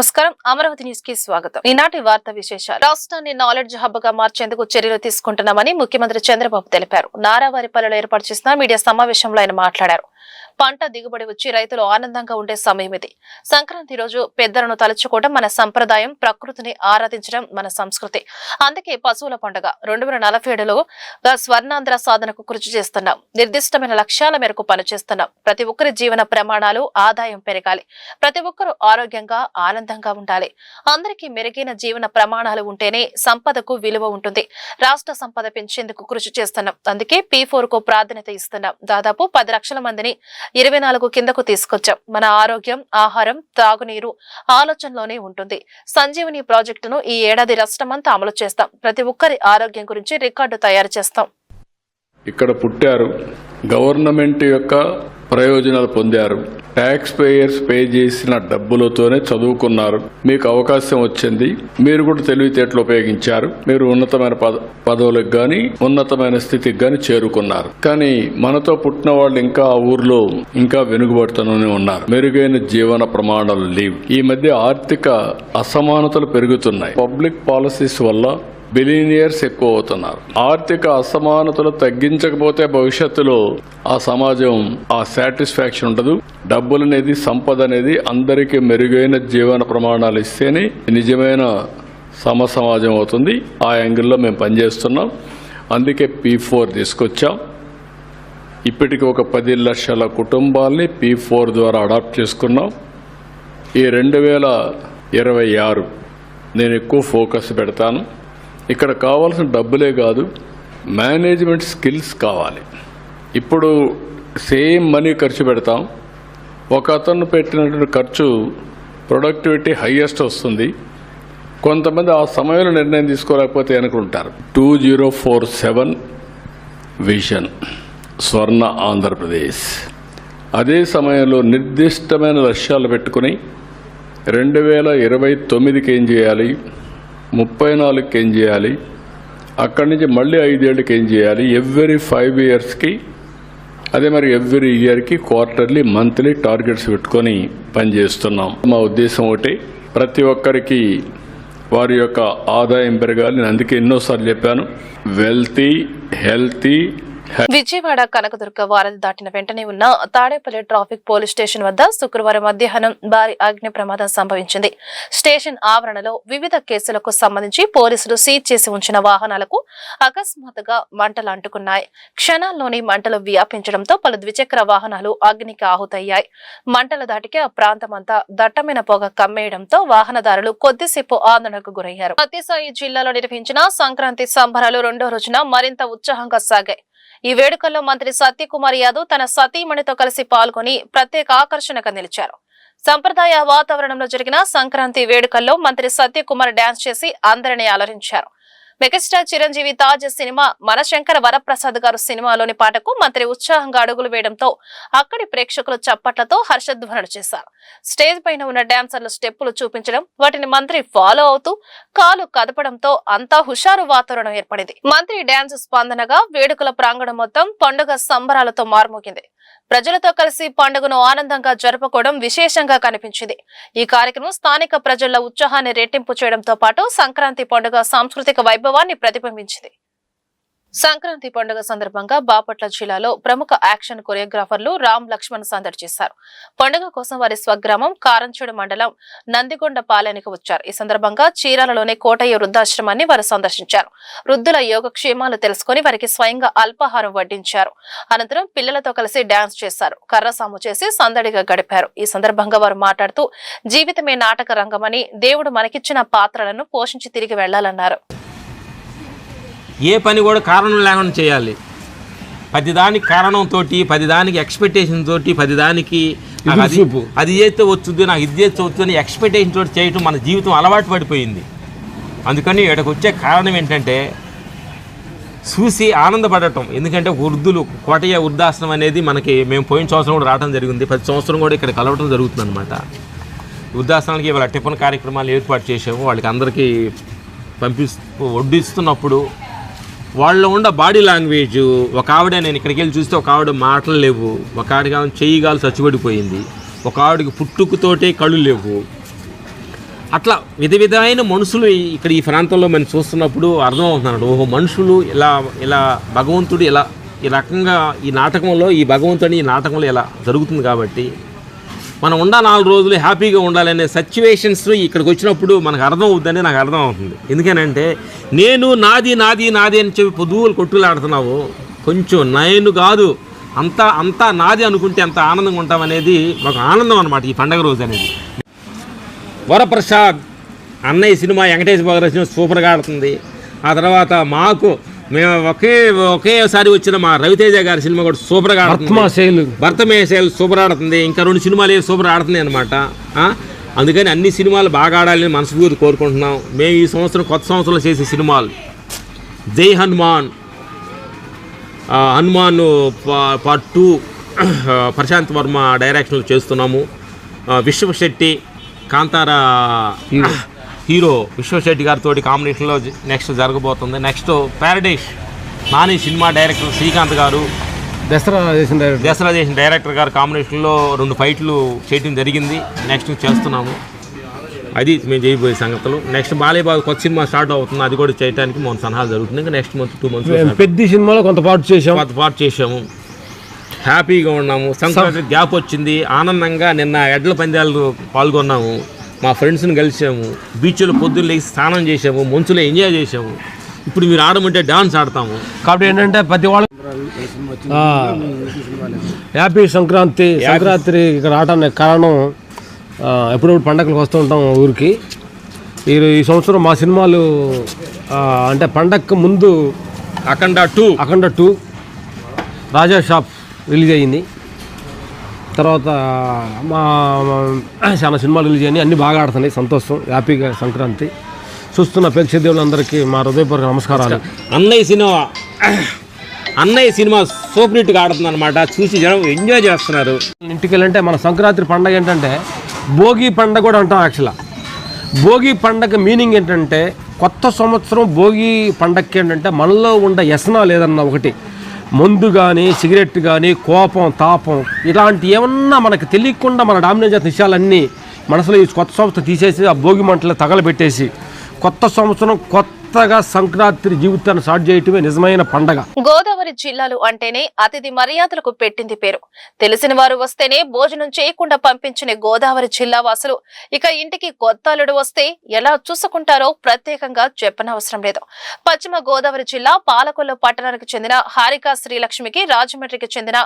నమస్కారం, అమరావతి న్యూస్ కి స్వాగతం. ఈనాటి వార్తా విశేషాలు. రాష్ట్రాన్ని నాలెడ్జ్ హబ్ గా మార్చేందుకు చర్యలు తీసుకుంటున్నామని ముఖ్యమంత్రి చంద్రబాబు తెలిపారు. నారావారిపల్లిలో ఏర్పాటు చేసిన మీడియా సమావేశంలో ఆయన మాట్లాడారు. పంట దిగుబడి వచ్చి రైతులు ఆనందంగా ఉండే సమయం ఇది. సంక్రాంతి రోజు పెద్దలను తలుచుకోవడం మన సంప్రదాయం, ప్రకృతిని ఆరాధించడం మన సంస్కృతి. అందుకే పశువుల పండుగ 2047లో స్వర్ణాంధ్ర సాధనకు కృషి చేస్తున్నాం. నిర్దిష్టమైన లక్ష్యాల మేరకు పనిచేస్తున్నాం. ప్రతి ఒక్కరి జీవన ప్రమాణాలు, ఆదాయం పెరగాలి. ప్రతి ఒక్కరూ ఆరోగ్యంగా, ఆనందంగా ఉండాలి. అందరికీ మెరుగైన జీవన ప్రమాణాలు ఉంటేనే సంపదకు విలువ ఉంటుంది. రాష్ట్ర సంపద పెంచేందుకు కృషి చేస్తున్నాం. అందుకే P4 కు ప్రాధాన్యత ఇస్తున్నాం. దాదాపు 10 లక్షల మందిని 24 కిందకు తీసుకొచ్చాం. మన ఆరోగ్యం, ఆహారం, తాగునీరు ఆలోచనలోనే ఉంటుంది. సంజీవని ప్రాజెక్టును ఈ ఏడాది రాష్ట్రమంతా అమలు చేస్తాం. ప్రతి ఒక్కరి ఆరోగ్యం గురించి రికార్డు తయారు చేస్తాం. ఇక్కడ పుట్టారు, గవర్నమెంట్ యొక్క ప్రయోజనాలు పొందారు, ట్యాక్స్ పేయర్స్ పే చేసిన డబ్బులతోనే చదువుకున్నారు, మీకు అవకాశం వచ్చింది, మీరు కూడా తెలివితేటలు ఉపయోగించారు, మీరు ఉన్నతమైన పదవులకు గాని ఉన్నతమైన స్థితికి గాని చేరుకున్నారు. కానీ మనతో పుట్టిన వాళ్ళు ఇంకా ఆ ఊర్లో ఇంకా వెనుకబడుతూనే ఉన్నారు. మెరుగైన జీవన ప్రమాణాలు లేవు. ఈ మధ్య ఆర్థిక అసమానతలు పెరుగుతున్నాయి. పబ్లిక్ పాలసీస్ వల్ల బిలియనియర్స్ ఎక్కువ అవుతున్నారు. ఆర్థిక అసమానతలు తగ్గించకపోతే భవిష్యత్తులో ఆ సమాజం ఆ సాటిస్ఫాక్షన్ ఉండదు. డబ్బులు అనేది, సంపద అనేది అందరికీ మెరుగైన జీవన ప్రమాణాలు ఇస్తేనే నిజమైన సమాజం అవుతుంది. ఆ యాంగిల్లో మేము పనిచేస్తున్నాం. అందుకే P4 తీసుకొచ్చాం. ఇప్పటికి ఒక 10 లక్షల కుటుంబాల్ని P4 ద్వారా అడాప్ట్ చేసుకున్నాం. ఈ 2026 నేను ఎక్కువ ఫోకస్ పెడతాను. ఇక్కడ కావాల్సిన డబ్బులే కాదు, మేనేజ్మెంట్ స్కిల్స్ కావాలి. ఇప్పుడు సేమ్ మనీ ఖర్చు పెడతాం. ఒక అతను పెట్టినటువంటి ఖర్చు ప్రొడక్టివిటీ హైయెస్ట్ వస్తుంది. కొంతమంది ఆ సమయంలో నిర్ణయం తీసుకోలేకపోతే అనుకుంటారు. 2047 విజన్ స్వర్ణ ఆంధ్రప్రదేశ్. అదే సమయంలో నిర్దిష్టమైన లక్ష్యాలు పెట్టుకుని 2029కి ఏం చేయాలి, 34కి ఏం చేయాలి, అక్కడి నుంచి మళ్ళీ 5 ఏళ్ళకి ఏం చేయాలి, ఎవ్రీ 5 ఇయర్స్కి, అదే మరి ఎవ్రీ ఇయర్కి క్వార్టర్లీ, మంత్లీ టార్గెట్స్ పెట్టుకొని పనిచేస్తున్నాం. మా ఉద్దేశం ఒకటి, ప్రతి ఒక్కరికి వారి యొక్క ఆదాయం పెరగాలి. నేను అందుకే ఎన్నోసార్లు చెప్పాను, వెల్తీ, హెల్తీ. విజయవాడ కనకదుర్గ వారధి దాటిన వెంటనే ఉన్న తాడేపల్లి ట్రాఫిక్ పోలీస్ స్టేషన్ వద్ద శుక్రవారం మధ్యాహ్నం భారీ అగ్ని ప్రమాదం సంభవించింది. స్టేషన్ ఆవరణలో వివిధ కేసులకు సంబంధించి పోలీసులు సీజ్ చేసి ఉంచిన వాహనాలకు అకస్మాత్తుగా మంటలు అంటుకున్నాయి. క్షణాల్లోని మంటలు వ్యాపించడంతో పలు ద్విచక్ర వాహనాలు అగ్నికి ఆహుతయ్యాయి. మంటల దాటికి ఆ ప్రాంతమంతా దట్టమైన పొగ కమ్మేయడంతో వాహనదారులు కొద్దిసేపు ఆందోళనకు గురయ్యారు. సత్యసాయి జిల్లాలో నిర్వహించిన సంక్రాంతి సంబరాలు 2వ రోజున మరింత ఉత్సాహంగా సాగాయి. ఈ వేడుకల్లో మంత్రి సత్యకుమార్ యాదవ్ తన సతీమణితో కలిసి పాల్గొని ప్రత్యేక ఆకర్షణగా నిలిచారు. సంప్రదాయ వాతావరణంలో జరిగిన సంక్రాంతి వేడుకల్లో మంత్రి సత్యకుమార్ డాన్స్ చేసి అందరినీ అలరించారు. మెగాస్టార్ చిరంజీవి తాజా సినిమా మనశంకర వరప్రసాద్ గారు సినిమాలోని పాటకు మంత్రి ఉత్సాహంగా అడుగులు వేయడంతో అక్కడి ప్రేక్షకులు చప్పట్లతో హర్షధ్వనులు చేశారు. స్టేజ్ పైన ఉన్న డాన్సర్లు స్టెప్పులు చూపించడం, వాటిని మంత్రి ఫాలో అవుతూ కాలు కదపడంతో అంతా హుషారు వాతావరణం ఏర్పడింది. మంత్రి డాన్స్ స్పందనగా వేడుకల ప్రాంగణం మొత్తం పండుగ సంబరాలతో మార్మోగింది. ప్రజలతో కలిసి పండుగను ఆనందంగా జరుపుకోవడం విశేషంగా కనిపించింది. ఈ కార్యక్రమం స్థానిక ప్రజల ఉత్సాహాన్ని రెట్టింపు చేయడంతో పాటు సంక్రాంతి పండుగ సాంస్కృతిక వైభవాన్ని ప్రతిబింబించింది. సంక్రాంతి పండుగ సందర్భంగా బాపట్ల జిల్లాలో ప్రముఖ యాక్షన్ కొరియోగ్రాఫర్లు రామ్ లక్ష్మణ్ సందడి చేశారు. పండుగ కోసం వారి స్వగ్రామం కారంచేడు మండలం నందిగొండపాలెనికి వచ్చారు. ఈ సందర్భంగా చీరాలలోని కోటయ్య వృద్ధాశ్రమాన్ని వారు సందర్శించారు. వృద్ధుల యోగక్షేమాలు తెలుసుకుని వారికి స్వయంగా అల్పాహారం వడ్డించారు. అనంతరం పిల్లలతో కలిసి డాన్స్ చేశారు. కర్రసాము చేసి సందడిగా గడిపారు. ఈ సందర్భంగా వారు మాట్లాడుతూ జీవితమే నాటక రంగమని, దేవుడు మనకిచ్చిన పాత్రలను పోషించి తిరిగి వెళ్లాలన్నారు. ఏ పని కూడా కారణం లేకుండా చేయాలి. 10 దానికి కారణంతో, 10 దానికి ఎక్స్పెక్టేషన్ తోటి, 10 దానికి అది చేస్తే వస్తుంది, నాకు ఇది చేస్తే వస్తుంది ఎక్స్పెక్టేషన్ తోటి చేయటం మన జీవితం అలవాటు పడిపోయింది. అందుకని ఇక్కడికి వచ్చే కారణం ఏంటంటే చూసి ఆనందపడటం. ఎందుకంటే వృద్ధులు, కోటయ్య వృద్ధాశ్రమం అనేది మనకి మేము పోయిన సంవత్సరం కూడా రావడం జరిగింది. 10 సంవత్సరం కూడా ఇక్కడ కలవటం జరుగుతుంది అనమాట. వృద్ధాశ్రమానికి ఇవాళ టిఫిన్ కార్యక్రమాలు ఏర్పాటు చేసాము. వాళ్ళకి అందరికీ వడ్డిస్తున్నప్పుడు వాళ్ళలో ఉన్న బాడీ లాంగ్వేజ్, ఒక ఆవిడ, నేను ఇక్కడికి వెళ్ళి చూస్తే ఒక ఆవిడ మాటలు లేవు, ఒక ఆవిడ చెయ్యి గాలు చచ్చిపడిపోయింది, ఒక ఆవిడకి పుట్టుకతోటే కళ్ళు లేవు, అట్లా విధమైన మనుషులు ఇక్కడ ఈ ప్రాంతంలో మనం చూస్తున్నప్పుడు అర్థమవుతున్నాడు. ఓహో, మనుషులు ఇలా భగవంతుడు ఇలా ఈ రకంగా ఈ నాటకంలో ఈ భగవంతుని ఈ నాటకంలో ఇలా జరుగుతుంది. కాబట్టి మనం 4 రోజులు హ్యాపీగా ఉండాలనే సిచ్యువేషన్స్ ఇక్కడికి వచ్చినప్పుడు మనకు అర్థం అవుతుందని నాకు అర్థం అవుతుంది. ఎందుకనంటే నేను నాది నాది నాది అని చెప్పి పొదువులు కొట్టులాడుతున్నావు, కొంచెం నేను కాదు అంతా నాది అనుకుంటే ఎంత ఆనందంగా ఉంటామనేది ఒక ఆనందం అనమాట ఈ పండగ రోజు అనేది. వరప్రసాద్ అన్నయ్య సినిమా వెంకటేష్ బాబు సూపర్గా ఆడుతుంది. ఆ తర్వాత మేము ఒకేసారి వచ్చిన మా రవితేజ గారి సినిమా కూడా సూపర్గా ఆడుతుంది. భర్తమేశైలు సూపర్ ఆడుతుంది. ఇంకా 2 సినిమాలు సూపర్ ఆడుతుంది అనమాట. అందుకని అన్ని సినిమాలు బాగా ఆడాలని మనస్ఫూర్తి కోరుకుంటున్నాం. మేము ఈ సంవత్సరం కొత్త సంవత్సరంలో చేసే సినిమాలు జై హనుమాన్, హనుమాన్ పార్ట్ 2 ప్రశాంత్ వర్మ డైరెక్షన్లో చేస్తున్నాము. విశ్వశెట్టి కాంతారా హీరో విశ్వశెట్టి గారితో కాంబినేషన్లో నెక్స్ట్ జరగబోతుంది. Next Paradise Nani cinema director Srikanth గారు, దసరా చేసిన డైరెక్టర్ గారు కాంబినేషన్లో 2 ఫైట్లు చేయడం జరిగింది. నెక్స్ట్ చేస్తున్నాము. అది మేము చేయబోయే సంగతులు. నెక్స్ట్ బాలేబాబు కొత్త సినిమా స్టార్ట్ అవుతుంది, అది కూడా చేయడానికి మన సలహాలు జరుగుతుంది. ఇంకా నెక్స్ట్ మంత్ 2 మంత్స్ పెద్ద సినిమాలో కొంత పార్ట్ చేసాము. హ్యాపీగా ఉన్నాము. సంక్రాంతి గ్యాప్ వచ్చింది, ఆనందంగా నిన్న ఎడ్ల పందాలు పాల్గొన్నాము. మా ఫ్రెండ్స్ని కలిసాము, బీచ్లో పొద్దున్న లేచి స్నానం చేసాము, మంచులో ఎంజాయ్ చేసాము. ఇప్పుడు మీరు ఆడమంటే డాన్స్ ఆడతాము. కాబట్టి ఏంటంటే ప్రతి వాళ్ళు హ్యాపీ సంక్రాంతి ఇక్కడ ఆడటానికి కారణం ఎప్పుడప్పుడు పండగలకు వస్తూ ఉంటాం ఊరికి. ఈ సంవత్సరం మా సినిమాలు అంటే పండగకు ముందు అఖండ 2 రాజా షాప్ రిలీజ్ అయ్యింది. తర్వాత మా చాలా సినిమాలు రిలీజ్ అయ్యి అన్నీ బాగా ఆడుతున్నాయి. సంతోషం, హ్యాపీగా సంక్రాంతి చూస్తున్న ప్రేక్షకులందరికీ మా హృదయపూర్వక నమస్కారాలు. అన్నయ్య సినిమా సూపర్ హిట్గా ఆడుతుంది అనమాట. చూసి జనం ఎంజాయ్ చేస్తున్నారు. ఇంటికి వెళ్ళంటే మన సంక్రాంతి పండగ ఏంటంటే భోగి పండగ కూడా అంటాం. యాక్చువల్గా భోగి పండగ మీనింగ్ ఏంటంటే కొత్త సంవత్సరం. భోగి పండగకి ఏంటంటే మనలో ఉండే వ్యసనాలు ఏదన్నా ఒకటి, మందు కానీ సిగరెట్ కానీ కోపం తాపం ఇలాంటి ఏమన్నా మనకు తెలియకుండా మన డామినేట్ చేసిన విషయాలన్నీ మనసులో ఈ కొత్త సంవత్సరం తీసేసి ఆ భోగి మంటలు తగలబెట్టేసి కొత్త సంవత్సరం కొత్తగా సంక్రాంతి జీవితాన్ని స్టార్ట్ చేయటమే నిజమైన పండగ. గోదావరి జిల్లాలు అంటేనే అతిథి మర్యాదలకు పెట్టింది పేరు. తెలిసిన వారు వస్తేనే భోజనం చేయకుండా పంపించిన గోదావరి జిల్లా వాసులు ఇక ఇంటికి కొత్త అల్లుడు వస్తే ఎలా చూసుకుంటారో ప్రత్యేకంగా చెప్పనవసరం లేదు. పశ్చిమ గోదావరి జిల్లా పాలకొల్లు పట్టణానికి చెందిన హారిక శ్రీలక్ష్మికి రాజమండ్రికి చెందిన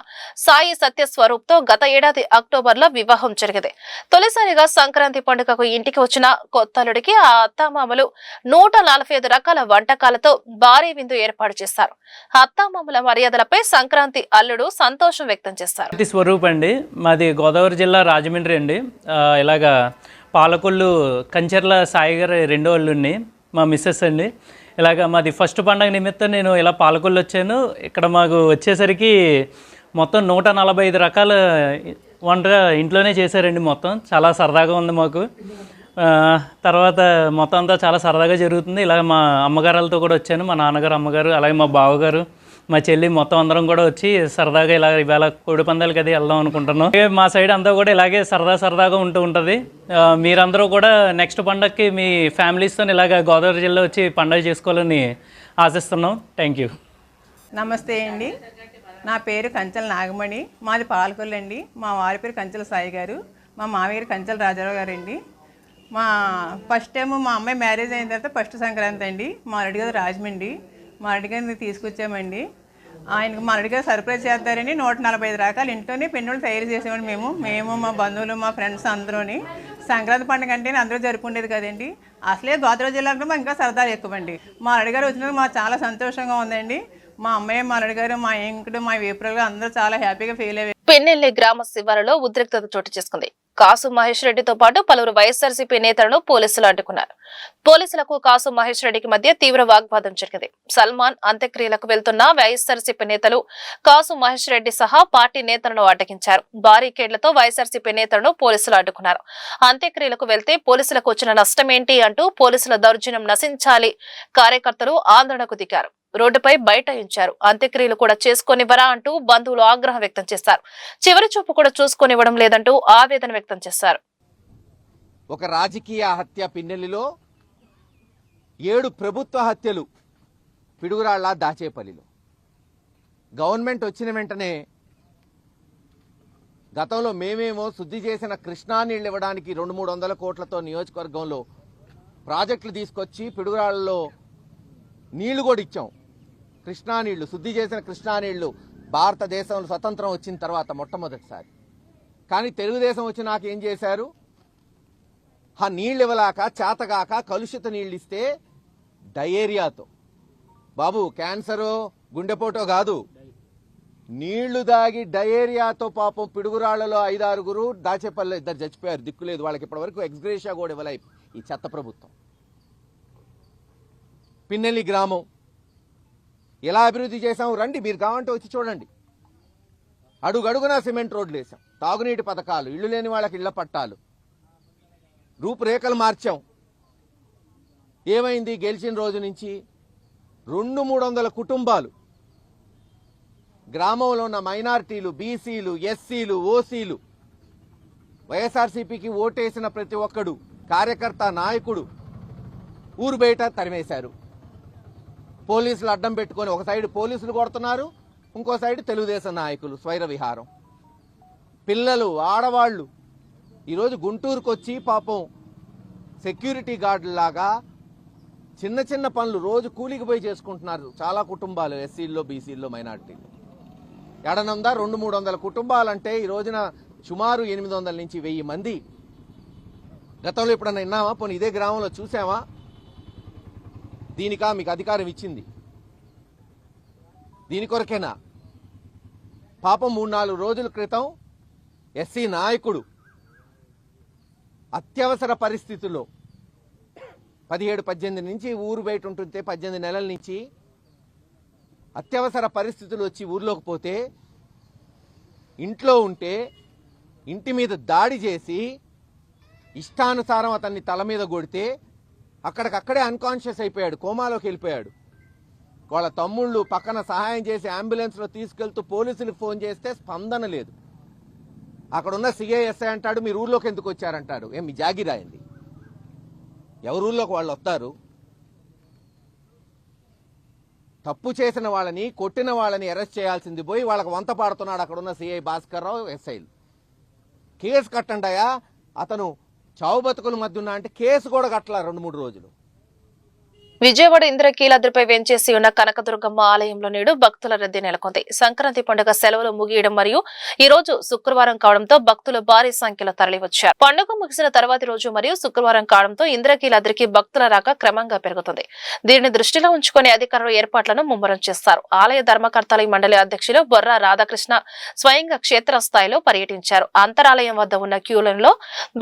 సాయి సత్యస్వరూప్ తో గత ఏడాది అక్టోబర్లో వివాహం జరిగింది. తొలిసారిగా సంక్రాంతి పండుగకు ఇంటికి వచ్చిన కొత్త అల్లుడికి ఆ అత్తామామలు 145 రకాల వంటకాలతో భారీ విందు ఏర్పాటు చేశారు. అత్తామామల మర్యాదలపై సంక్రాంతి అల్లుడు సంతోషం వ్యక్తం చేశారు. స్వరూప్ అండి, మాది గోదావరి జిల్లా రాజమండ్రి అండి. ఇలాగా పాలకొల్లు కంచెర్ల సాయి గారి 2వ అల్లుడిని, మా మిస్సెస్ అండి. ఇలాగ మాది ఫస్ట్ పండగ నిమిత్తం నేను ఇలా పాలకొల్లు వచ్చాను. ఇక్కడ మాకు వచ్చేసరికి మొత్తం 145 రకాల వంట ఇంట్లోనే చేశారండి. మొత్తం చాలా సరదాగా ఉంది మాకు. తర్వాత మొత్తం అంతా చాలా సరదాగా జరుగుతుంది. ఇలాగ మా అమ్మగారులతో కూడా వచ్చాను, మా నాన్నగారు అమ్మగారు అలాగే మా బావగారు మా చెల్లి మొత్తం అందరం కూడా వచ్చి సరదాగా ఇలా ఇవాళ కోడి పందాలకి అది వెళ్దాం అనుకుంటున్నాం. మా సైడ్ అంతా కూడా ఇలాగే సరదాగా ఉంటుంది. మీరందరూ కూడా నెక్స్ట్ పండగకి మీ ఫ్యామిలీస్తో ఇలాగ గోదావరి జిల్లా వచ్చి పండగ చేసుకోవాలని ఆశిస్తున్నాం. Thank you. నమస్తే అండి, నా పేరు కంచెల నాగమణి, మాది పాలకొల్లు అండి. మా వారి పేరు కంచెల సాయి గారు, మా మామయ్య గారు కంచెల రాజారావు గారు అండి. మా ఫస్ట్ టైం మా అమ్మాయి మ్యారేజ్ అయిన తర్వాత ఫస్ట్ సంక్రాంతి అండి. మా అల్లుడి గారు రాజమండ్రి, మా అల్లుడి గారిని తీసుకొచ్చామండి. ఆయనకు మా అల్లుడి గారు సర్ప్రైజ్ చేస్తారని 145 రకాలు ఇంట్లోనే పెన్నులు తయారు చేసామండి. మేము మా బంధువులు మా ఫ్రెండ్స్ అందరూని. సంక్రాంతి పండుగ అంటే అందరూ జరుపుకుండేది కదండి. అసలే గోదావరి జిల్లాలో మాకు ఇంకా సరదాలు ఎక్కువండి. మా అల్లుడి గారు వచ్చినందుకు మాకు చాలా సంతోషంగా ఉందండి. మా అమ్మాయి మా అల్లుడి గారు మా ఇంకుడు మా వేపురలు అందరూ చాలా హ్యాపీగా ఫీల్ అయ్యారు. పెన్నెల్లి గ్రామ శివారులో ఉద్రిక్తత చోటు చేసుకుంది. కాసు మహేష్ రెడ్డితో పాటు పలువురు వైఎస్ఆర్సీపీ నేతలను పోలీసులు అడ్డుకున్నారు. పోలీసులకు కాసు మహేష్ రెడ్డికి మధ్య తీవ్ర వాగ్వాదం జరిగింది. సల్మాన్ అంత్యక్రియలకు వెళ్తున్న వైఎస్ఆర్సీపీ నేతలు కాసు మహేష్ రెడ్డి సహా పార్టీ నేతలను అడ్డగించారు. బారికేడ్లతో వైఎస్ఆర్సీపీ నేతలను పోలీసులు అడ్డుకున్నారు. అంత్యక్రియలకు వెళ్తే పోలీసులకు వచ్చిన నష్టమేంటి అంటూ పోలీసుల దౌర్జన్యం నశించాలి కార్యకర్తలు ఆందోళనకు దిగారు. రోడ్డుపై బైఠాయించారు. అంత్యక్రియలు కూడా చేసుకోనివ్వరా అంటూ బంధువులు ఆగ్రహం వ్యక్తం చేశారు. చివరి చూపు కూడా చూసుకొనివ్వడం లేదంటూ ఆవేదన వ్యక్తం చేశారు. ఒక రాజకీయ హత్య పిన్నెల్లిలో, 7 ప్రభుత్వ హత్యలు పిడుగురాళ్ళ దాచేపల్లిలో. గవర్నమెంట్ వచ్చిన వెంటనే గతంలో మేమేమో శుద్ధి చేసిన కృష్ణా నీళ్ళు ఇవ్వడానికి 200-300 కోట్లతో నియోజకవర్గంలో ప్రాజెక్టులు తీసుకొచ్చి పిడుగురాళ్ళలో నీళ్లు కూడా ఇచ్చాం. కృష్ణా నీళ్లు, శుద్ధి చేసిన కృష్ణా నీళ్లు భారతదేశంలో స్వతంత్రం వచ్చిన తర్వాత మొట్టమొదటిసారి. కానీ తెలుగుదేశం వచ్చి నాకేం చేశారు, ఆ నీళ్ళు ఇవ్వలాక చేతగాక కలుషిత నీళ్ళు ఇస్తే డయేరియాతో, బాబు క్యాన్సరో గుండెపోటో కాదు, నీళ్లు దాగి డయేరియాతో పాపం పిడుగురాళ్లలో 5-6 దాచేపల్లి 2 చచ్చిపోయారు. దిక్కులేదు వాళ్ళకి, ఇప్పటివరకు ఎక్స్గ్రేషియా కూడా ఇవ్వలే ఈ చెత్త ప్రభుత్వం. పిన్నెల్లి గ్రామం ఎలా అభివృద్ధి చేశాం రండి, మీరు కావాలంటే వచ్చి చూడండి. అడుగడుగునా సిమెంట్ రోడ్లు వేసాం, తాగునీటి పథకాలు, ఇళ్లు లేని వాళ్ళకి ఇళ్ల పట్టాలు, రూపురేఖలు మార్చాం. ఏమైంది గెలిచిన రోజు నుంచి 200-300 కుటుంబాలు, గ్రామంలో ఉన్న మైనారిటీలు, బీసీలు, ఎస్సీలు, ఓసీలు, వైఎస్ఆర్సీపీకి ఓటేసిన ప్రతి ఒక్కడు, కార్యకర్త, నాయకుడు ఊరు బయట తరిమేశారు. పోలీసులు అడ్డం పెట్టుకొని ఒక సైడ్ పోలీసులు కొడుతున్నారు, ఇంకో సైడ్ తెలుగుదేశం నాయకులు స్వైర విహారం. పిల్లలు, ఆడవాళ్లు ఈరోజు గుంటూరుకు వచ్చి పాపం సెక్యూరిటీ గార్డులాగా చిన్న చిన్న పనులు రోజు కూలికి పోయి చేసుకుంటున్నారు చాలా కుటుంబాలు, ఎస్సీల్లో, బీసీల్లో, మైనార్టీలు. ఎడనందా 200-300 కుటుంబాలంటే ఈ రోజున సుమారు 800 నుంచి 1000 మంది. గతంలో ఎప్పుడన్నా విన్నామా? పోనీ ఇదే గ్రామంలో చూసామా? దీనికా మీకు అధికారం ఇచ్చింది? దీని కొరకేనా? పాపం 3-4 రోజుల క్రితం ఎస్సీ నాయకుడు అత్యవసర పరిస్థితుల్లో 17-18 నుంచి ఊరు బయట ఉంటుంటే 18 నెలల నుంచి అత్యవసర పరిస్థితులు వచ్చి ఊర్లోకి పోతే, ఇంట్లో ఉంటే ఇంటి మీద దాడి చేసి ఇష్టానుసారం అతన్ని తల మీద కొడితే అక్కడికక్కడే అన్కాన్షియస్ అయిపోయాడు, కోమాలోకి వెళ్ళిపోయాడు. వాళ్ళ తమ్ముళ్ళు పక్కన సహాయం చేసి అంబులెన్స్లో తీసుకెళ్తూ పోలీసులకు ఫోన్ చేస్తే స్పందన లేదు. అక్కడున్న సిఐఎస్ఐ అంటాడు మీరు ఊర్లోకి ఎందుకు వచ్చారంటాడు. ఏం మీ జాగిరాయింది? ఎవరు ఊర్లోకి వాళ్ళు వస్తారు? తప్పు చేసిన వాళ్ళని, కొట్టిన వాళ్ళని అరెస్ట్ చేయాల్సింది పోయి వాళ్ళకి వంత పాడుతున్నాడు అక్కడున్న సిఐ భాస్కర్ రావు, ఎస్ఐలు. కేసు కట్టండాయా, అతను చావు బతుకుల మధ్య ఉన్నా అంటే కేసు కూడా కట్టలా 2-3 రోజులు. విజయవాడ ఇంద్రకీలాద్రిపై వెంచేసి ఉన్న కనకదుర్గమ్మ ఆలయంలో నేడు భక్తుల రద్దీ నెలకొంది. సంక్రాంతి పండుగ సెలవులు ముగియడం మరియు ఈ రోజు శుక్రవారం కావడంతో భక్తులు భారీ సంఖ్యలో తరలివచ్చారు. పండుగ ముగిసిన తర్వాతి రోజు మరియు శుక్రవారం కావడంతో ఇంద్రకీలాద్రికి భక్తుల రాక క్రమంగా పెరుగుతుంది. దీనిని దృష్టిలో ఉంచుకుని అధికారులు ఏర్పాట్లను ముమ్మరం చేస్తారు. ఆలయ ధర్మకర్తల మండలి అధ్యక్షులు బొర్రా రాధాకృష్ణ స్వయంగా క్షేత్రస్థాయిలో పర్యటించారు. అంతరాలయం వద్ద ఉన్న క్యూ లైన్లో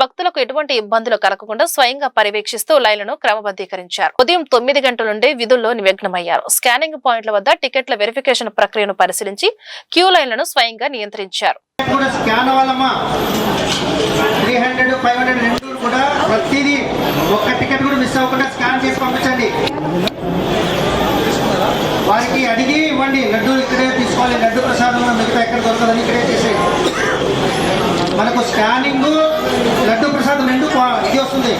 భక్తులకు ఎటువంటి ఇబ్బందులు కలగకుండా స్వయంగా పర్యవేక్షిస్తూ లైన్లను క్రమబద్ధీకరించారు. ఉదయం 9 గంటల నుండి విధుల్లో నిమగ్నమయ్యారు. స్కానింగ్ పాయింట్ల వద్ద టికెట్ల వెరిఫికేషన్ ప్రక్రియను పరిశీలించి క్యూ లైన్లను స్వయంగా నియంత్రించారు. వారికి అడిగి ఇవ్వండి, లడ్డు ఇక్కడే తీసుకోవాలి, లడ్డు ప్రసాదం మిగతా ఎక్కడ దొరకదని ఇక్కడే చేసేది. మనకు స్కానింగ్, లడ్డు ప్రసాదం 2 ఇది వస్తుంది,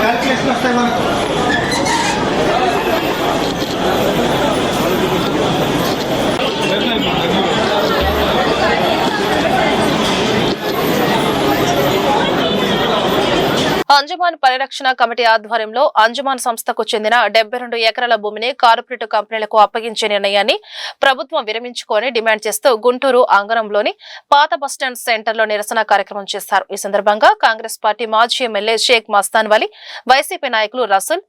క్యాల్కులేషన్ వస్తాయి మనకు. అంజమాన్ పరిరక్షణ కమిటీ ఆధ్వర్యంలో అంజమాన్ సంస్థకు చెందిన 72 ఎకరాల భూమిని కార్పొరేట్ కంపెనీలకు అప్పగించే నిర్ణయాన్ని ప్రభుత్వం విరమించుకోని డిమాండ్ చేస్తూ గుంటూరు అంగరంలోని పాత బస్టాండ్ సెంటర్లో నిరసన కార్యక్రమం చేశారు. ఈ సందర్భంగా కాంగ్రెస్ పార్టీ మాజీ ఎమ్మెల్యే షేక్ మస్తాన్ వలీ, వైసీపీ నాయకులు రసూల్,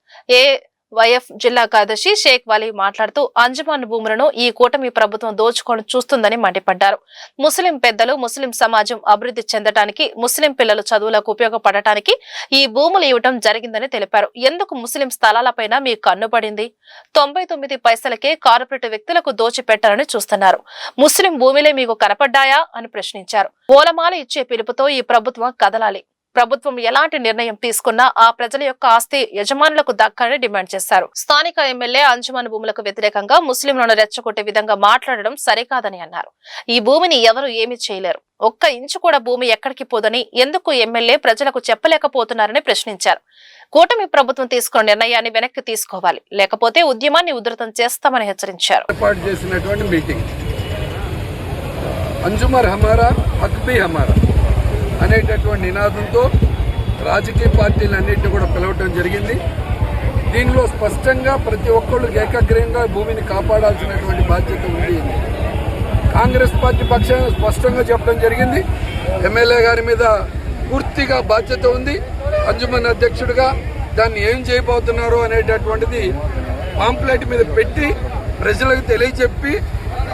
వైఎఫ్ జిల్లా కార్యదర్శి షేక్ వలీ మాట్లాడుతూ అంజమాన్ భూములను ఈ కూటమి ప్రభుత్వం దోచుకొని చూస్తుందని మండిపడ్డారు. ముస్లిం పెద్దలు, ముస్లిం సమాజం అభివృద్ధి చెందడానికి, ముస్లిం పిల్లలు చదువులకు ఉపయోగపడటానికి ఈ భూములు ఇవ్వటం జరిగిందని తెలిపారు. ఎందుకు ముస్లిం స్థలాలపైన మీ కన్నుపడింది? 99 పైసలకే కార్పొరేట్ వ్యక్తులకు దోచిపెట్టాలని చూస్తున్నారు. ముస్లిం భూమిలే మీకు కనపడ్డాయా అని ప్రశ్నించారు. ఓలమాల ఇచ్చే పిలుపుతో ఈ ప్రభుత్వం కదలాలి. ప్రభుత్వం ఎలాంటి నిర్ణయం తీసుకున్నా ఆ ప్రజల యొక్క ఆస్తి యజమానులకు దక్కాలని డిమాండ్ చేశారు. స్థానిక ఎమ్మెల్యే అంజుమన్ భూములకు వ్యతిరేకంగా ముస్లింలను రెచ్చగొట్టే విధంగా మాట్లాడడం సరికాదని అన్నారు. ఈ భూమిని ఎవరు ఏమీ చేయలేరు, ఒక్క ఇంచు కూడా భూమి ఎక్కడికి పోదని ఎందుకు ఎమ్మెల్యే ప్రజలకు చెప్పలేకపోతున్నారని ప్రశ్నించారు. కూటమి ప్రభుత్వం తీసుకున్న నిర్ణయాన్ని వెనక్కి తీసుకోవాలి, లేకపోతే ఉద్యమాన్ని ఉధృతం చేస్తామని హెచ్చరించారు. అంజుమర్ హమారా హక్ భీ హమారా అనేటటువంటి నినాదంతో రాజకీయ పార్టీలన్నింటినీ కూడా పిలవటం జరిగింది. దీనిలో స్పష్టంగా ప్రతి ఒక్కళ్ళు ఏకాగ్రయంగా భూమిని కాపాడాల్సినటువంటి బాధ్యత ఉంది. కాంగ్రెస్ పార్టీ పక్షాన స్పష్టంగా చెప్పడం జరిగింది. ఎమ్మెల్యే గారి మీద పూర్తిగా బాధ్యత ఉంది. అంజుమన్ అధ్యక్షుడిగా దాన్ని ఏం చేయబోతున్నారు అనేటటువంటిది పాంప్లెట్ మీద పెట్టి ప్రజలకు తెలియచెప్పి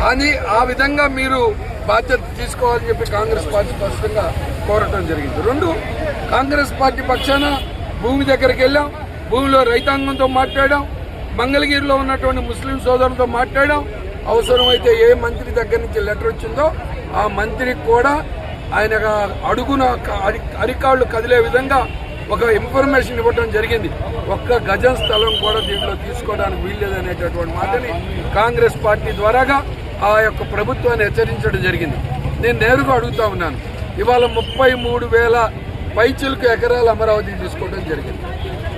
అని ఆ విధంగా మీరు బాధ్యత తీసుకోవాలని చెప్పి కాంగ్రెస్ పార్టీ స్పష్టంగా కోరటం జరిగింది. రెండు, కాంగ్రెస్ పార్టీ పక్షాన భూమి దగ్గరికి వెళ్ళాం, భూమిలో రైతాంగంతో మాట్లాడాం, మంగళగిరిలో ఉన్నటువంటి ముస్లిం సోదరులతో మాట్లాడాం. అవసరమైతే ఏ మంత్రి దగ్గర నుంచి లెటర్ వచ్చిందో ఆ మంత్రికి కూడా ఆయన అడుగున అరికాళ్ళు కదిలే విధంగా ఒక ఇన్ఫర్మేషన్ ఇవ్వడం జరిగింది. ఒక్క గజం స్థలం కూడా దీంట్లో తీసుకోవడానికి వీల్లేదనేటటువంటి మాటని కాంగ్రెస్ పార్టీ ద్వారాగా ఆ యొక్క ప్రభుత్వాన్ని హెచ్చరించడం జరిగింది. నేను నేరుగా అడుగుతా ఉన్నాను, ఇవాళ 33,000 పైచిలకు ఎకరాలు అమరావతి తీసుకోవడం జరిగింది.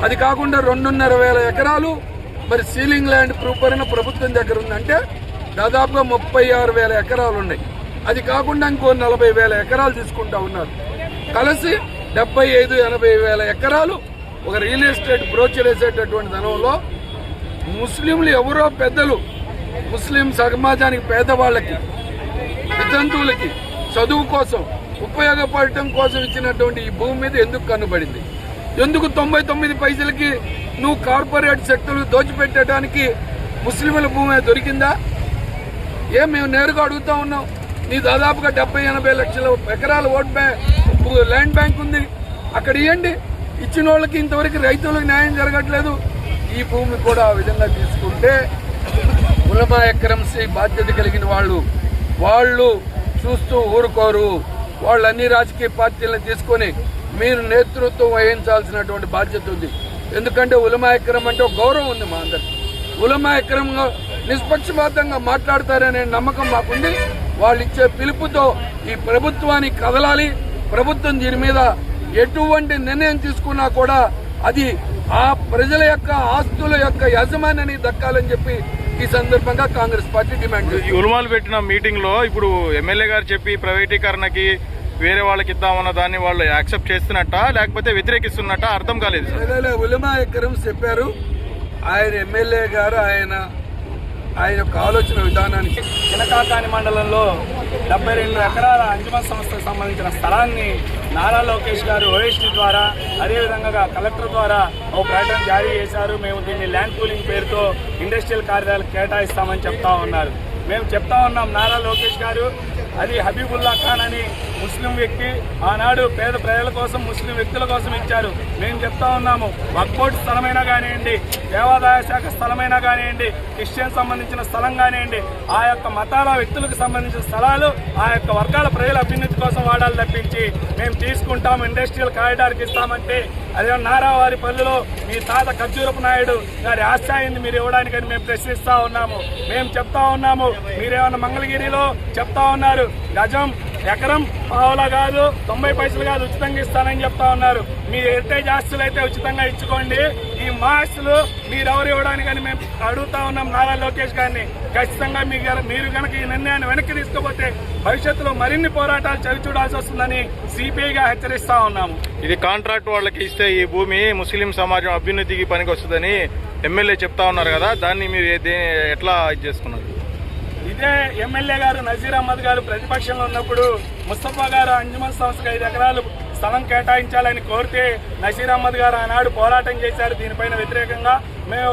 అది కాకుండా 2,500 ఎకరాలు మరి సీలింగ్ ల్యాండ్ ప్రూఫ్ ప్రభుత్వం దగ్గర ఉందంటే దాదాపుగా 36,000 ఎకరాలు ఉన్నాయి. అది కాకుండా ఇంకో 40,000 ఎకరాలు తీసుకుంటా ఉన్నారు. కలిసి 75,000-80,000 ఎకరాలు ఒక రియల్ ఎస్టేట్ బ్రోచర్ వేసేటటువంటి ధనంలో ముస్లింలు ఎవరో పెద్దలు ముస్లిం సమాజానికి, పేదవాళ్ళకి, వితంతువులకి చదువు కోసం ఉపయోగపడటం కోసం ఇచ్చినటువంటి ఈ భూమి మీద ఎందుకు కన్నుబడింది? ఎందుకు 99 పైసలకి నువ్వు కార్పొరేట్ శక్తులు దోచిపెట్టడానికి ముస్లింల భూమి దొరికిందా? మేము నేరుగా అడుగుతా ఉన్నాం. నీ దాదాపుగా 70-80 లక్షల ఎకరాల ల్యాండ్ బ్యాంక్ ఉంది, అక్కడ ఇవ్వండి. ఇచ్చిన వాళ్ళకి ఇంతవరకు రైతులకు న్యాయం జరగట్లేదు. ఈ భూమి కూడా ఆ విధంగా తీసుకుంటే ఉలమా ఎక్రమ్సీ బాధ్యత కలిగిన వాళ్ళు చూస్తూ ఊరుకోరు. వాళ్ళు అన్ని రాజకీయ పార్టీలను తీసుకొని మీరు నేతృత్వం వహించాల్సినటువంటి బాధ్యత ఉంది. ఎందుకంటే ఉలమా ఎక్రమ్ అంటే ఒక గౌరవం ఉంది మా అందరికి. ఉలమా ఎక్రమ్గా నిష్పక్షపాతంగా మాట్లాడతారనే నమ్మకం మాకుంది. వాళ్ళు ఇచ్చే పిలుపుతో ఈ ప్రభుత్వానికి కదలాలి. ప్రభుత్వం దీని మీద ఎటువంటి నిర్ణయం తీసుకున్నా కూడా అది ఆ ప్రజల యొక్క ఆస్తుల యొక్క యజమాని దక్కాలని చెప్పి ఈ సందర్భంగా కాంగ్రెస్ పార్టీ డిమాండ్ చేస్తుంది. ఉలమాలు పెట్టిన మీటింగ్ లో ఇప్పుడు ఎమ్మెల్యే గారు చెప్పి ప్రైవేటీకరణకి వేరే వాళ్ళకి ఇద్దామన్న దాన్ని వాళ్ళు యాక్సెప్ట్ చేస్తున్నట్ట లేకపోతే వ్యతిరేకిస్తున్నట్ట అర్థం కాలేదు. ఉలమా ఎక్రమ్ చెప్పారు, ఆయన ఎమ్మెల్యే గారు ఆయన యొక్క ఆలోచన విధానానికి చినకాకాని మండలంలో 72 ఎకరాల అంజుమన్ సంస్థకు సంబంధించిన స్థలాన్ని నారా లోకేష్ గారు ఓఎస్టీ ద్వారా అదేవిధంగా కలెక్టర్ ద్వారా ఒక ప్రకటన జారీ చేశారు. మేము దీన్ని ల్యాండ్ పూలింగ్ పేరుతో ఇండస్ట్రియల్ కార్యాలయాలకు కేటాయిస్తామని చెప్తా ఉన్నారు. మేము చెప్తా ఉన్నాం, నారా లోకేష్ గారు అది హబీబుల్లా ఖాన్ అని ముస్లిం వ్యక్తి ఆనాడు పేద ప్రజల కోసం ముస్లిం వ్యక్తుల కోసం ఇచ్చారు. మేము చెప్తా ఉన్నాము, వక్ఫ్ బోర్డు స్థలమైనా కానివ్వండి, దేవాదాయ శాఖ స్థలమైనా కానివ్వండి, క్రిస్టియన్ సంబంధించిన స్థలం కానివ్వండి, ఆ యొక్క మతాల వ్యక్తులకు సంబంధించిన స్థలాలు ఆ యొక్క వర్గాల ప్రజల అభ్యున్నతి కోసం వాడాలి తప్పించి మేము తీసుకుంటాము ఇండస్ట్రియల్ కారిడార్కి ఇస్తామంటే అదే నారావారి పల్లెలో మీ తాత ఖర్జూరపు నాయుడు గారి ఆస్తి అయింది మీరు ఇవ్వడానికని మేము ప్రశ్నిస్తా ఉన్నాము. మేము చెప్తా ఉన్నాము, మీరేమన్నా మంగళగిరిలో చెప్తా ఉన్నారు గజం ఎకరం పావులా కాదు 90 పైసలు కాదు ఉచితంగా ఇస్తానని చెప్తా ఉన్నారు. మీ హెరిటేజ్ ఆస్తులు అయితే ఉచితంగా ఇచ్చుకోండి, ఈ మా ఆస్తులు మీరెవరు ఇవ్వడానికని మేము అడుగుతా ఉన్నాం నారా లోకేష్ గారిని. ఖచ్చితంగా మీరు కనుక ఈ నిర్ణయాన్ని వెనక్కి తీసుకోపోతే భవిష్యత్తులో మరిన్ని పోరాటాలు చవి చూడాల్సి వస్తుందని సిపిఐగా హెచ్చరిస్తా ఉన్నాము. ఇది కాంట్రాక్ట్ వాళ్ళకి ఇస్తే ఈ భూమి ముస్లిం సమాజం అభ్యున్నతికి పనికి వస్తుందని ఎమ్మెల్యే చెప్తా ఉన్నారు కదా, దాన్ని మీరు ఎట్లా ఇది చేసుకున్నారు? ఇదే ఎమ్మెల్యే గారు నజీర్ అహ్మద్ గారు ప్రతిపక్షంలో ఉన్నప్పుడు ముస్తఫా గారు అంజుమన్ సంస్థకు 5 ఎకరాలు స్థలం కేటాయించాలని కోరితే నజీర్ అహ్మద్ గారు ఆనాడు పోరాటం చేశారు దీనిపైన వ్యతిరేకంగా. మేము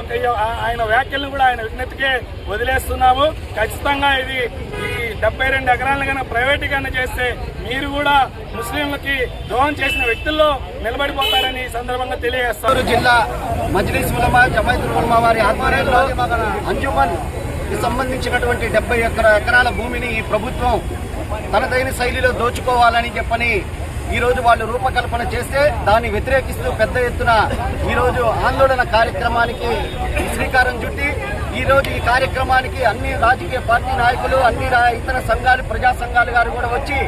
ఆయన వ్యాఖ్యలను కూడా ఆయన విజ్ఞతకే వదిలేస్తున్నాము. ఖచ్చితంగా ఇది ఈ 72 ఎకరాలను కనుక ప్రైవేటీకరణ చేస్తే మీరు కూడా ముస్లింలకి ద్రోహం చేసిన వ్యక్తుల్లో నిలబడిపోతారని ఈ సందర్భంగా తెలియజేస్తారు. జిల్లా మజ్లిస్ ఉలమా జమాయతుల్ ఉలమా వారి ఆధ్వర్యంలో అంజుమన్ సంబంధించినటువంటి 70 ఎకరాల భూమిని ఈ ప్రభుత్వం తనదైన శైలిలో దోచుకోవాలని చెప్పని ఈరోజు వాళ్ళు రూపకల్పన చేస్తే దాన్ని వ్యతిరేకిస్తూ పెద్ద ఎత్తున ఈరోజు ఆందోళన కార్యక్రమానికి శ్రీకారం చుట్టి ఈరోజు ఈ కార్యక్రమానికి అన్ని రాజకీయ పార్టీ నాయకులు, అన్ని ఇతర సంఘాలు, ప్రజా సంఘాలు గారు కూడా వచ్చి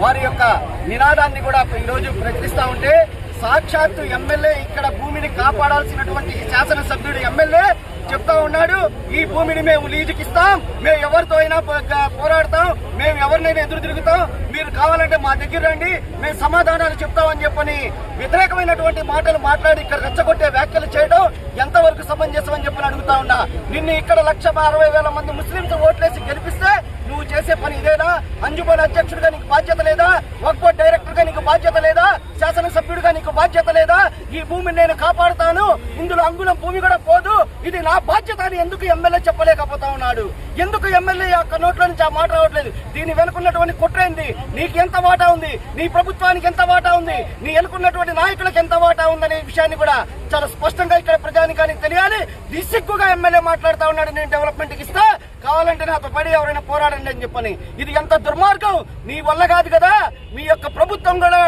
వారి యొక్క నినాదాన్ని కూడా ఈరోజు ప్రకటిస్తూ ఉంటే, సాక్షాత్తు ఎమ్మెల్యే ఇక్కడ భూమిని కాపాడాల్సినటువంటి శాసనసభ్యుడు ఎమ్మెల్యే చెప్తా ఉన్నాడు, ఈ భూమిని మేము లీజుకిస్తాం, మేము ఎవరితో అయినా పోరాడతాం, మేము ఎవరినైనా ఎదురు తిరుగుతాం, మీరు కావాలంటే మా దగ్గర రండి, మేము సమాధానాలు చెప్తామని చెప్పని వ్యతిరేకమైనటువంటి మాటలు మాట్లాడి ఇక్కడ రెచ్చగొట్టే వ్యాఖ్యలు చేయడం ఎంతవరకు సమంజసం అని చెప్పని అడుగుతా ఉన్నా. నిన్ను ఇక్కడ 1,60,000 మంది ముస్లింస్ ఓట్లేసి గెలిపిస్తే నువ్వు చేసే పని ఇదేనా? అంజుమన్ అధ్యక్షుడిగా నీకు బాధ్యత లేదా? వక్ఫ్ బోర్డ్ డైరెక్టర్ గా నీకు బాధ్యత లేదా? శాసనసభ్యుడిగా నీకు బాధ్యత లేదా? ఈ భూమిని నేను కాపాడుతాను, ఇందులో అంగుళం భూమి కూడా పోదు, ఇది నా బాధ్యత అని ఎందుకు ఎమ్మెల్యే చెప్పలేకపోతా ఉన్నాడు? ఎందుకు ఎమ్మెల్యే యొక్క నోట్లో నుంచి ఆ మాట రావట్లేదు? దీని వెనుకున్నటువంటి కుట్రేంది? నీకు ఎంత వాటా ఉంది? నీ ప్రభుత్వానికి ఎంత వాటా ఉంది? నీ వెనుకున్నటువంటి నాయకులకు ఎంత వాటా ఉందనే విషయాన్ని కూడా చాలా స్పష్టంగా ఇక్కడ ప్రజానికానికి తెలియాలి. దిసిగ్గుగా ఎమ్మెల్యే మాట్లాడుతా ఉన్నాడు, నేను డెవలప్మెంట్ కి ఇస్తా, కావాలంటే నాతో పడి ఎవరైనా పోరాడండి అని చెప్పని. ఇది ఎంత దుర్మార్గం! నీ వల్ల కాదు కదా, మీ యొక్క ప్రభుత్వం కూడా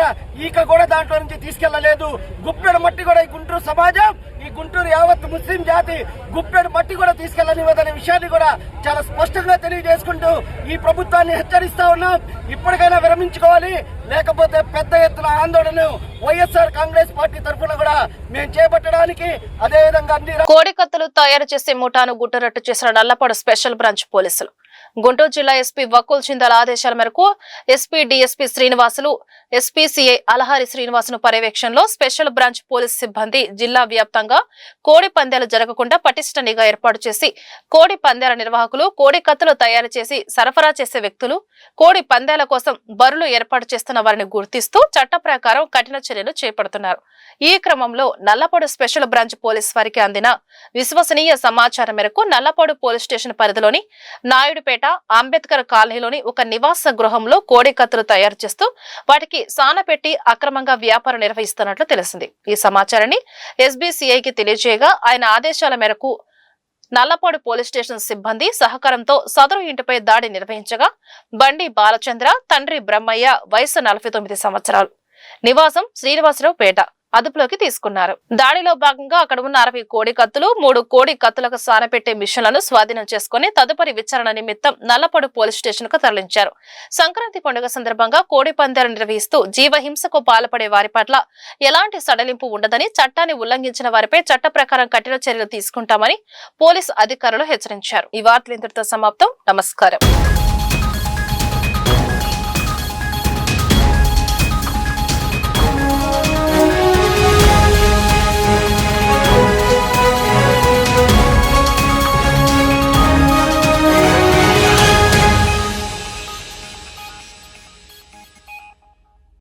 ఈక కూడా దాంట్లో నుంచి తీసుకెళ్లలేదు. గుప్పెడు మట్టి కూడా ఈ గుంటూరు సమాజం, ఈ గుంటూరు యావత్ ముస్లిం జాతి గుప్పెడు మట్టి కూడా తీసుకెళ్లనివ్వదనే విషయాన్ని కూడా చాలా స్పష్టంగా తెలియజేసుకుంటూ ఈ ప్రభుత్వాన్ని హెచ్చరిస్తా ఉన్నాం. ఇప్పటికైనా విరమించుకోవాలి, లేకపోతే పెద్ద ఎత్తున ఆందోళన వైఎస్ఆర్ కాంగ్రెస్ పార్టీ తరఫున కూడా మేము చేపట్టడానికి, అదేవిధంగా కోడి కత్తులు తయారు చేసే ముఠాను గుట్టురట్టు చేసిన నల్లపాడు స్పెషల్ బ్రాంచ్ పోలీసులు. గుంటూరు జిల్లా ఎస్పీ వకుల్ చిందాల ఆదేశాల మేరకు SP DSP Srinivasulu, SP CI అలహారి శ్రీనివాసును పర్యవేక్షణలో స్పెషల్ బ్రాంచ్ పోలీస్ సిబ్బంది జిల్లా వ్యాప్తంగా కోడి పందాలు జరగకుండా పటిష్ట నిఘా ఏర్పాటు చేసి, కోడి పందాల నిర్వాహకులు, కోడి కత్తులు తయారు చేసి సరఫరా చేసే వ్యక్తులు, కోడి పందాల కోసం బరులు ఏర్పాటు చేస్తున్న వారిని గుర్తిస్తూ చట్ట ప్రకారం కఠిన చర్యలు చేపడుతున్నారు. ఈ క్రమంలో నల్లపాడు స్పెషల్ బ్రాంచ్ పోలీస్ వారికి అందిన విశ్వసనీయ సమాచారం మేరకు నల్లపాడు పోలీస్ స్టేషన్ పరిధిలోని నాయుడుపేట అంబేద్కర్ కాలనీలోని ఒక నివాస గృహంలో కోడి కత్తులు తయారు చేస్తూ వాటికి సాన పెట్టి అక్రమంగా వ్యాపారం నిర్వహిస్తున్నట్లు తెలిసింది. ఈ సమాచారాన్ని ఎస్బీసీఐకి తెలియజేయగా ఆయన ఆదేశాల మేరకు నల్లపాడు పోలీస్ స్టేషన్ సిబ్బంది సహకారంతో సదరు ఇంటిపై దాడి నిర్వహించగా బండి బాలచంద్ర, తండ్రి బ్రహ్మయ్య, వయసు 49 సంవత్సరాలు, నివాసం శ్రీనివాసరావు పేట అదుపులోకి తీసుకున్నారు. దాడిలో భాగంగా అక్కడ ఉన్న 60 కోడి కత్తులు, 3 కోడి కత్తులకు సానపెట్టే మిషన్లను స్వాధీనం చేసుకుని తదుపరి విచారణ నిమిత్తం నల్లపాడు పోలీస్ స్టేషన్ కు తరలించారు. సంక్రాంతి పండుగ సందర్భంగా కోడి పందాలు నిర్వహిస్తూ జీవహింసకు పాల్పడే వారి పట్ల ఎలాంటి సడలింపు ఉండదని, చట్టాన్ని ఉల్లంఘించిన వారిపై చట్ట ప్రకారం కఠిన చర్యలు తీసుకుంటామని పోలీసు అధికారులు హెచ్చరించారు. ఈ వార్తలు ఇంతటితో సమాప్తం. నమస్కారం.